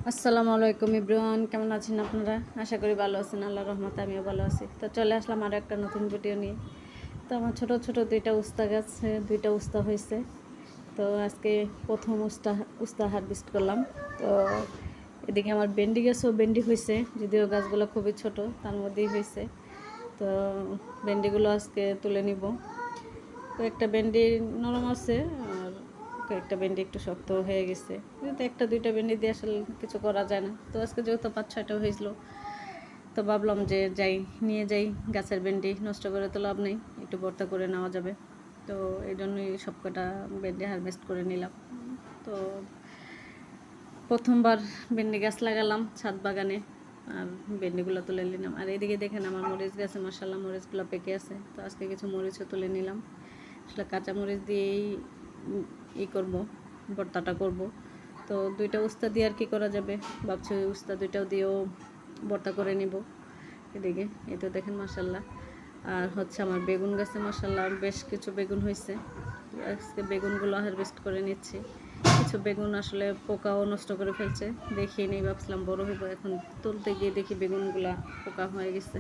আসসালামু আলাইকুম এভরিওয়ান, কেমন আছেন আপনারা? আশা করি ভালো আছেন। আল্লাহর রহমতে আমিও ভালো আছি। তো চলে আসলাম আরও একটা নতুন ভিডিও নিয়ে। তো আমার ছোট ছোট দুইটা উস্তা গাছে দুইটা উস্তা হয়েছে। তো আজকে প্রথম উস্তা হারভেস্ট করলাম। তো এদিকে আমার ভেন্ডি গাছও ভেন্ডি হয়েছে, যদিও গাছগুলো খুবই ছোট, তার মধ্যেই হয়েছে। তো ভেন্ডিগুলো আজকে তুলে নিব। কয়েকটা ভেন্ডি নরম আছে আর কয়েকটা ভেন্ডি একটু শক্ত হয়ে গেছে, কিন্তু একটা দুইটা ভেন্ডি দিয়ে আসলে কিছু করা যায় না। তো আজকে যেহেতু 5-6টা হয়েছিল, তো ভাবলাম যে নিয়ে যাই গাছের ভেন্ডি, নষ্ট করে তো লাভ নেই, একটু ভর্তা করে নেওয়া যাবে। তো এই জন্যই সব কটা ভেন্ডি হারভেস্ট করে নিলাম। তো প্রথমবার ভেন্ডি গাছ লাগালাম ছাদ বাগানে, আর ভেন্ডিগুলো তুলে নিলাম। আর এদিকে দেখেন আমার মরিচ গাছে মাশাআল্লাহ মরিচগুলো পেকে আছে। তো আজকে কিছু মরিচও তুলে নিলাম। আসলে কাঁচা মরিচ দিয়েই করব, ভর্তাটা করব। তো দুইটা উস্তা দিয়ে আর কি করা যাবে, ভাবছি ওই উস্তা দুইটাও দিয়েও ভর্তা করে নিব। এদিকে এই তো দেখেন মাশাআল্লাহ। আর হচ্ছে আমার বেগুন গাছে মাশাআল্লাহ বেশ কিছু বেগুন হয়েছে। আজকে বেগুনগুলো হারভেস্ট করে নিচ্ছি। কিছু বেগুন আসলে পোকাও নষ্ট করে ফেলছে, দেখিয়ে নেই, ভাবছিলাম বড় হইব, এখন তুলতে গিয়ে দেখি বেগুনগুলা পোকা হয়ে গেছে।